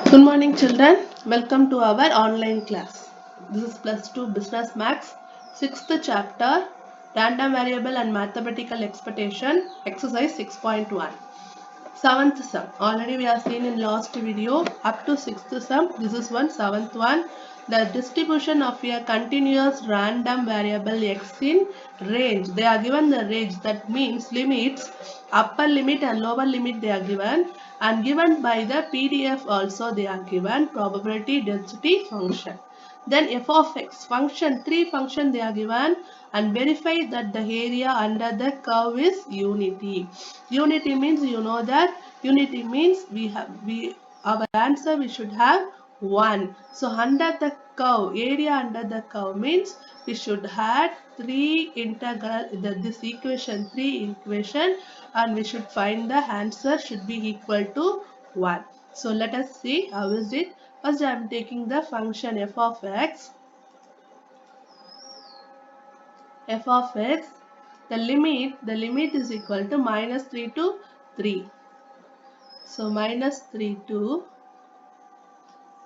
Good morning, children. Welcome to our online class. This is plus 2 Business Maths, 6th chapter, Random Variable and Mathematical Expectation, exercise 6.1. 7th sum. Already we have seen in last video up to 6th sum. This is one 7th one. The distribution of a continuous random variable x in range. They are given the range, that means limits, upper limit and lower limit they are given, and given by the PDF also they are given probability density function. Then f of x function, three function they are given, and verify that the area under the curve is unity. Unity means, you know that unity means our answer we should have 1. So under the curve, area under the curve means we should have three integral, this equation, three equation, and we should find the answer should be equal to 1. So let us see how is it. First I am taking the function f of x. F of x, the limit is equal to minus 3 to 3. So minus 3 to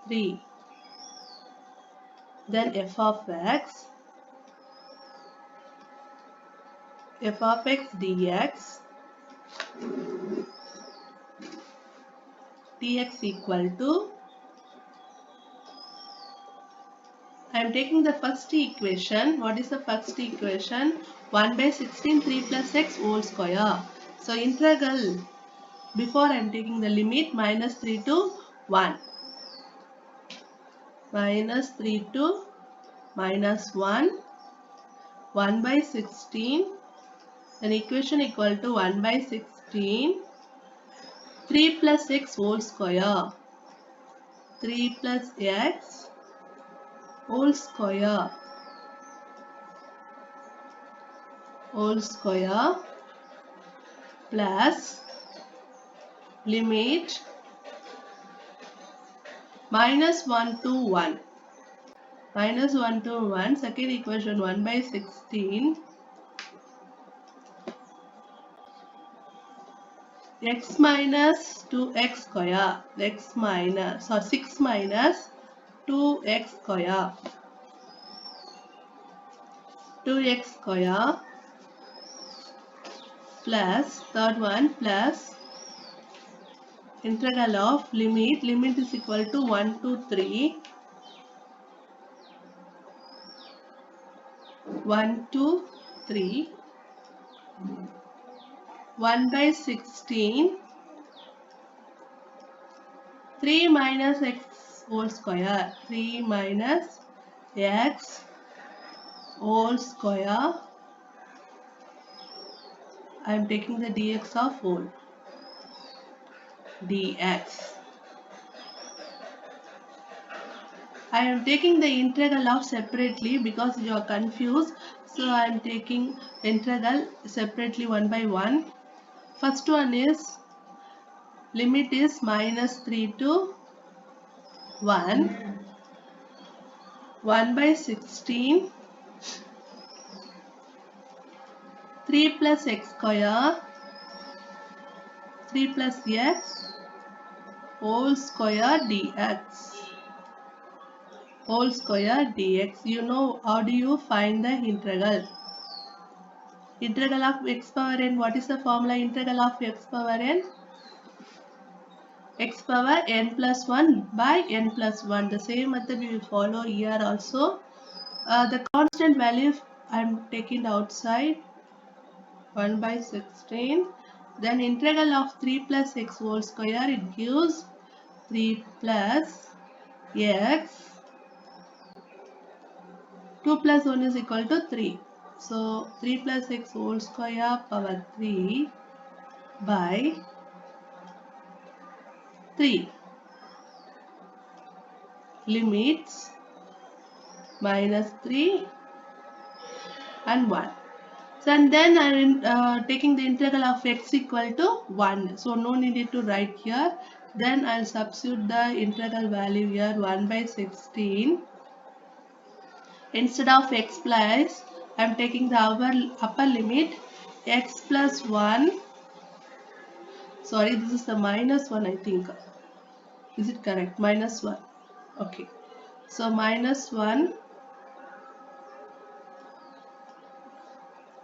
3. Then f of x dx equal to, I am taking the first equation. What is the first equation? 1 by 16 3 plus x whole square. So integral, before I am taking the limit, minus 3 to 1. Minus 3 to minus 1. 1 by 16, then equation equal to 1 by 16, 3 plus x whole square, 3 plus x whole square, plus limit minus 1 to 1. Minus 1 to 1, second equation 1 by 16, x minus 2x square, 6 minus 2x square, 2x square, plus third one, plus integral of limit is equal to 1 to 3, 1 to 3, 1 by 16, 3 minus x whole square, 3 minus x whole square. I am taking the dx of whole, dx. I am taking the integral of separately because you are confused. So I am taking integral separately one by one. First one is limit is minus 3 to 1. 1 by 16. 3 plus x square. 3 plus x whole square dx. Whole square dx. You know how do you find the integral? Integral of x power n. What is the formula? Integral of x power n? X power n plus 1 by n plus 1. The same method we will follow here also. The constant value I am taking outside, 1 by 16. Then integral of 3 plus x whole square, it gives 3 plus x. 2 plus 1 is equal to 3. So 3 plus x whole square power 3 by 3. Limits minus 3 and 1. So and then I am taking the integral of x equal to 1. So no need to write here. Then I will substitute the integral value here, 1 by 16. Instead of x plus, I am taking the upper limit, x plus 1. Sorry, this is the minus 1 I think. Is it correct? Minus 1. Okay. So minus 1,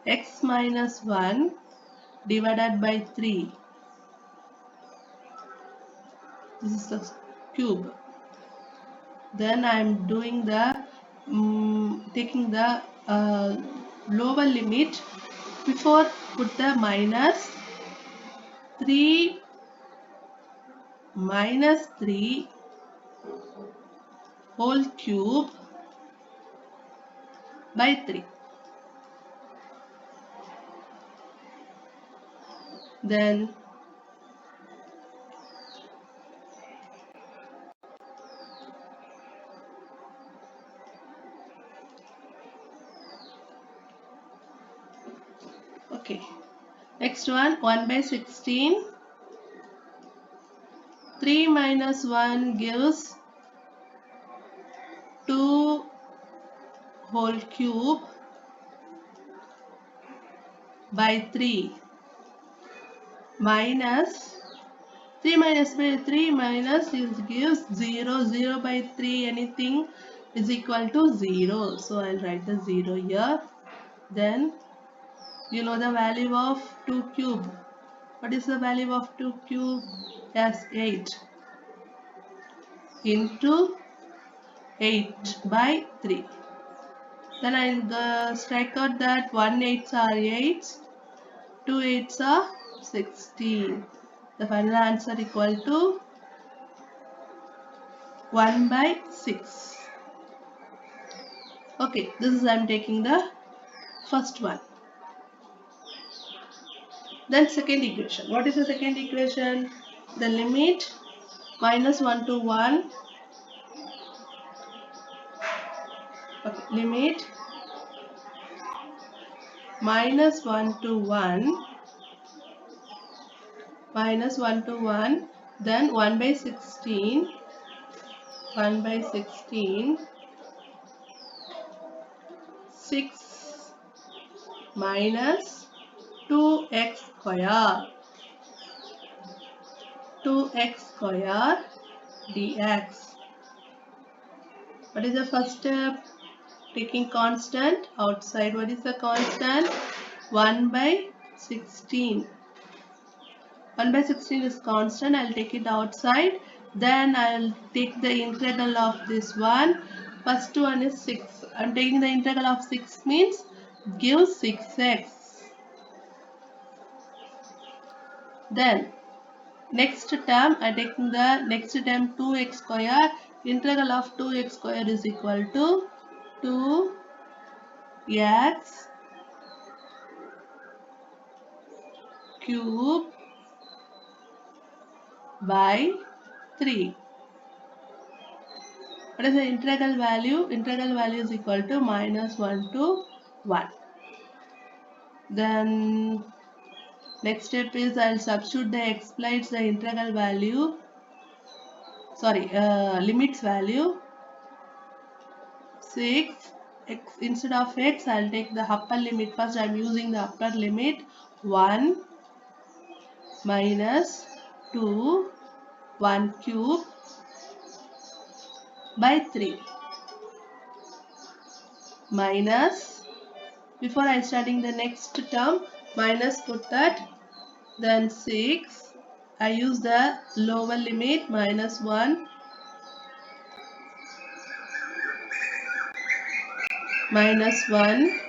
x minus 1 divided by 3. This is the cube. Then I am doing the taking the lower limit. Before put the minus 3 minus 3 whole cube by 3. Then okay, next one, 1 by 16. 3 minus 1 gives 2 whole cube by 3 minus 3 minus by 3 minus is gives 0. 0 by 3 anything is equal to 0. So I'll write the 0 here. Then you know the value of 2 cube. What is the value of 2 cube? Yes, 8 into 8 by 3. Then I'll strike out that 1 8s are 8s, 2 8s are 16. The final answer equal to 1 by 6. Okay, this is I am taking the first one. Then second equation. What is the second equation? The limit minus 1 to 1. Okay, limit minus 1 to 1. Minus 1 to 1. Then 1 by 16. 1 by 16. 6 minus 2x square. 2x square dx. What is the first step? Taking constant outside. What is the constant? 1 by 16. 1 by 16 is constant. I'll take it outside. Then I'll take the integral of this one. First one is 6. I'm taking the integral of 6 means give 6x. Then next term I taking the next term 2x square. Integral of 2x square is equal to 2x cube by 3. What is the integral value? Integral value is equal to minus 1 to 1. Then next step is I'll substitute the x plights the integral value. Limits value 6 x instead of x I'll take the upper limit. First I'm using the upper limit 1 minus 2 1 cube by 3 minus, before I starting the next term, minus put that, then 6, I use the lower limit minus 1 minus 1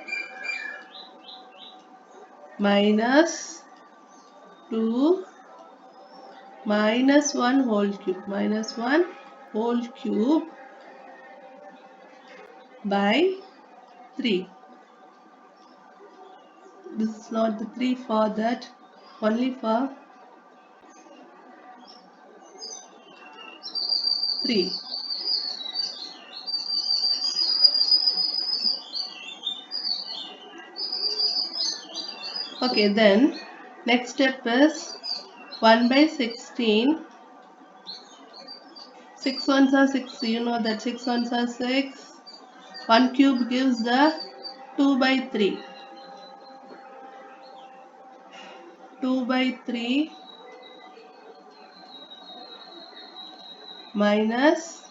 minus 2 minus 1 whole cube minus 1 whole cube by 3. This is not the 3 for that, only for 3. Okay, then next step is 1 by 16. 6 ones are 6, you know that 6 ones are 6. 1 cube gives the 2 by 3. 2 by 3 minus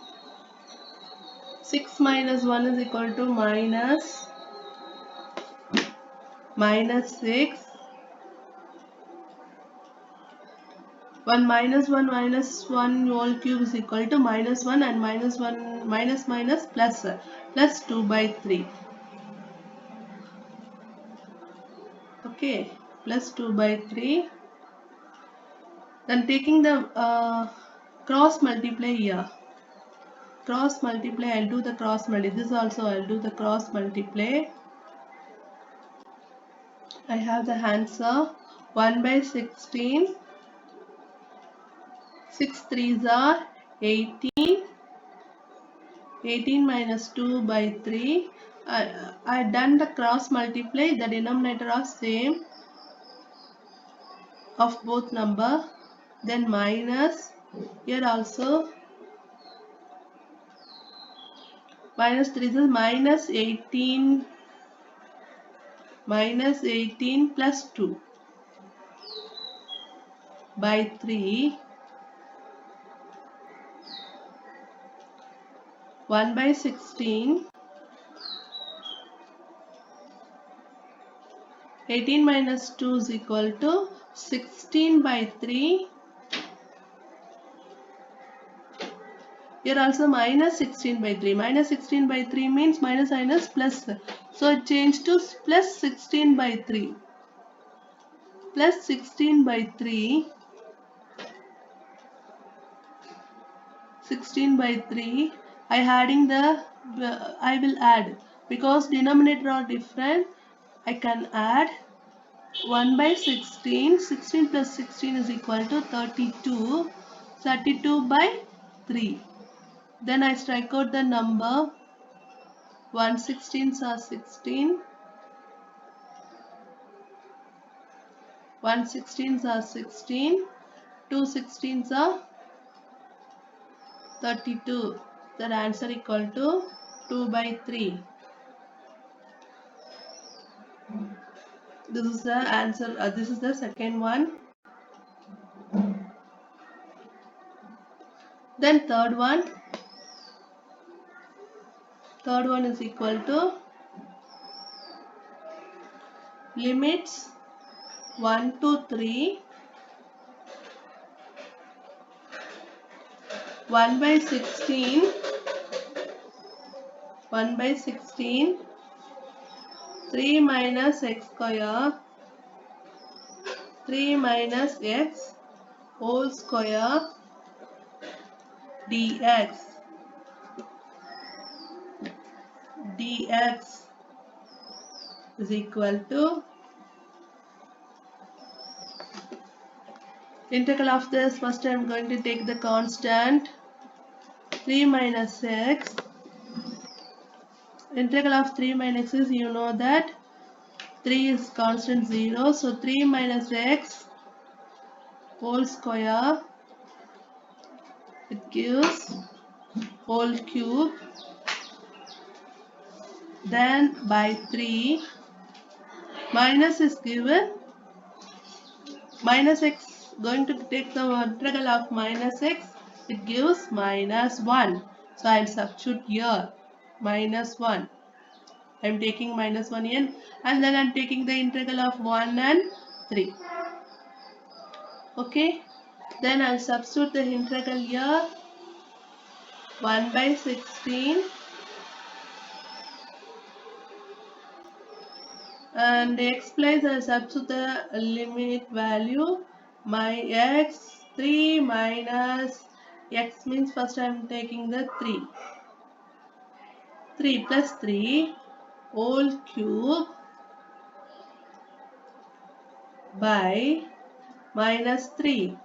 6 minus 1 is equal to minus 6. 1 minus 1 whole cube is equal to minus 1, and minus 1 minus plus 2 by 3. Okay, plus 2 by 3. Then taking the cross multiply here. Cross multiply, I'll do the cross multiply. This also I'll do the cross multiply. I have the answer 1 by 16. 6 3s are 18. 18 minus 2 by 3. I done the cross multiply. The denominator are same of both number. Then minus, here also minus 3 is minus 18 plus 2 by 3. 1 by 16. 18 minus 2 is equal to 16 by 3. Here also minus 16 by 3. Minus 16 by 3 means minus plus. So it changed to plus 16 by 3. Plus 16 by 3. 16 by 3. I will add. Because denominator are different, I can add 1 by 16. 16 plus 16 is equal to 32. 32 by 3. Then I strike out the number. 1 16s are 16. 1 16s are 16. 2 16s are 32. The answer equal to 2 by 3. This is the answer. This is the second one. Then third one. Third one is equal to limits 1 to 3. 1 by 16. 1 by 16. 3 minus x square. 3 minus x whole square dx. Dx is equal to integral of this. First I am going to take the constant 3 minus x. Integral of 3 minus x, you know that 3 is constant 0. So 3 minus x whole square, it gives whole cube. Then by 3, minus is given. Minus x, going to take the integral of minus x, it gives minus 1. So I will substitute here minus 1. I am taking minus 1 in, and then I am taking the integral of 1 and 3. Okay, then I will substitute the integral here. 1 by 16, and x place I will substitute the limit value. My x 3 minus x means first I am taking the 3. 3 plus 3 whole cube by minus 3.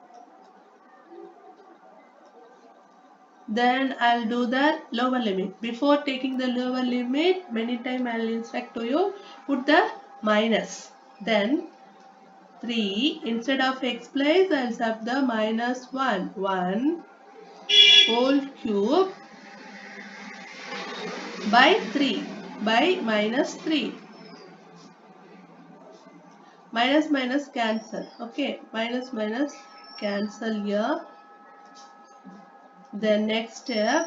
Then I'll do the lower limit. Before taking the lower limit, many times I'll instruct to you, put the minus. Then 3, instead of x place, I'll sub the minus 1. 1 whole cube by 3 by minus 3. Minus cancel. Okay, minus cancel here. Then next step,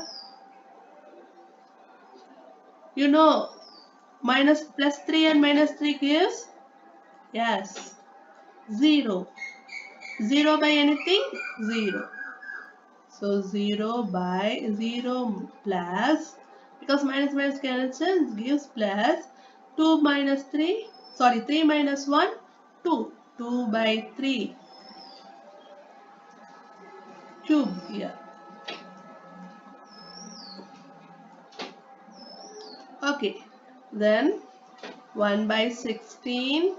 you know, minus plus 3 and minus 3 gives, yes, 0. 0 by anything? 0. So 0 by 0 plus, because minus minus cancels gives plus 2 minus 3, sorry 3 minus 1, 2. 2 by 3 cube here. Okay, then 1 by 16.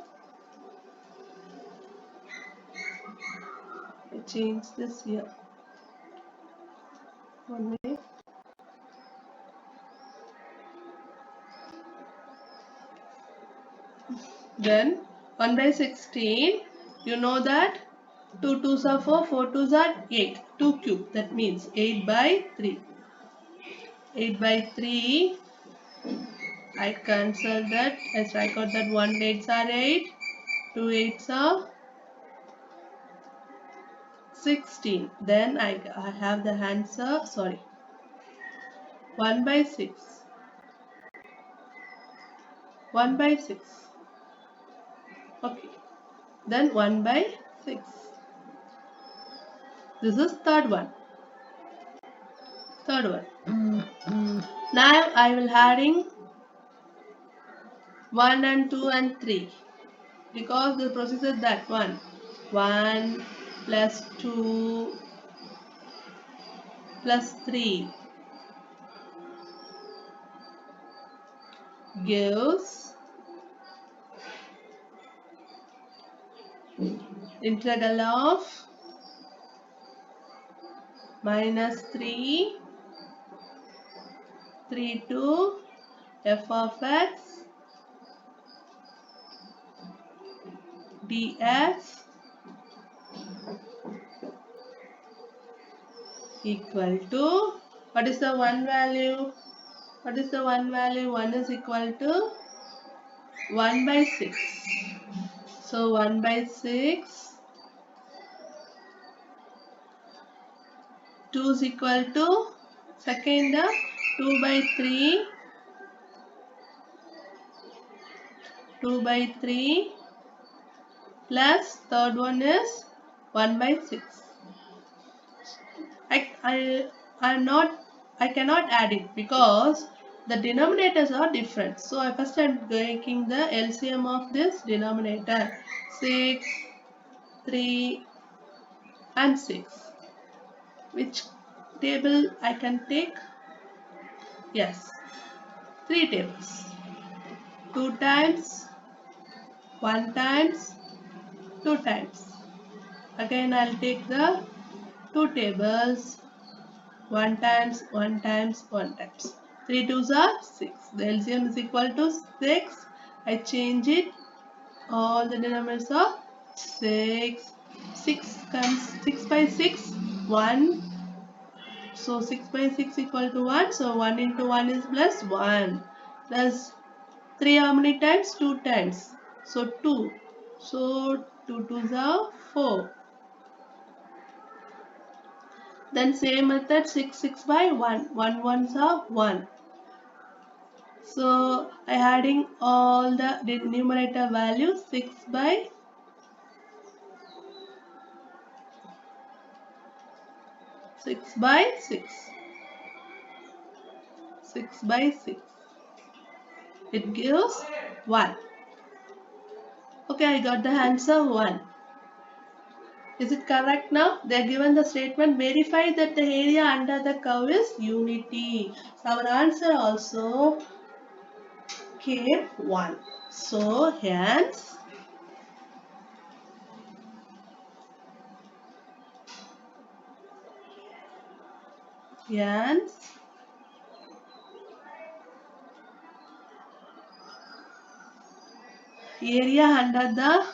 I change this here. 1 minute. Then 1 by 16, you know that 2 2s are 4, 4 2s are 8, 2 cube, that means 8 by 3. 8 by 3, I cancel that, I strike out that 1 8s are 8, 2 8s are 16. Then I have the answer, sorry, 1 by 6. 1 by 6. Okay. Then 1 by 6. This is third one. Third one. Now I will adding 1 and 2 and 3, because the process is that one. 1 plus 2 plus 3 gives integral of minus 3 to f of x dx equal to, what is the one value? What is the one value? 1 is equal to 1 by 6. So 1 by 6, 2 is equal to, second 2 by 3, 2 by 3 plus third one is 1 by 6. I cannot add it because the denominators are different. So I'm taking the LCM of this denominator, 6, 3 and 6. Which table I can take? Yes, 3 tables. 2 times, 1 times, 2 times. Again I'll take the 2 tables, 1 times, 1 times, 1 times. 3 2s are 6. The LCM is equal to 6. I change it. All the denominators are 6. 6 comes 6 by 6, 1. So 6 by 6 equal to 1. So 1 into 1 is plus 1. Plus 3 how many times? 2 times. So 2. So 2 2s are 4. Then same method, 6 6 by 1. 1 1s are 1. So I adding all the numerator values, 6 by 6 by 6. 6 by 6. It gives 1. Okay, I got the answer 1. Is it correct now? They are given the statement, verify that the area under the curve is unity. So our answer also came 1. So hence area under the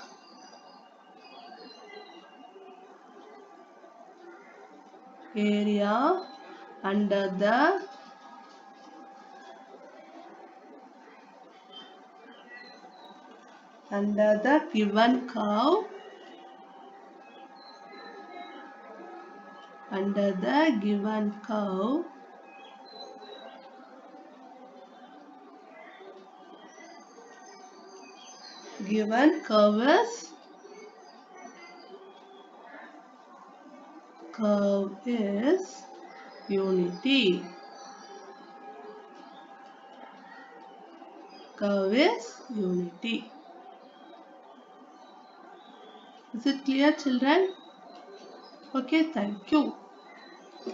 under the given curve under the given curve, given curve is unity. Curve is unity. Is it clear, children? Okay, thank you.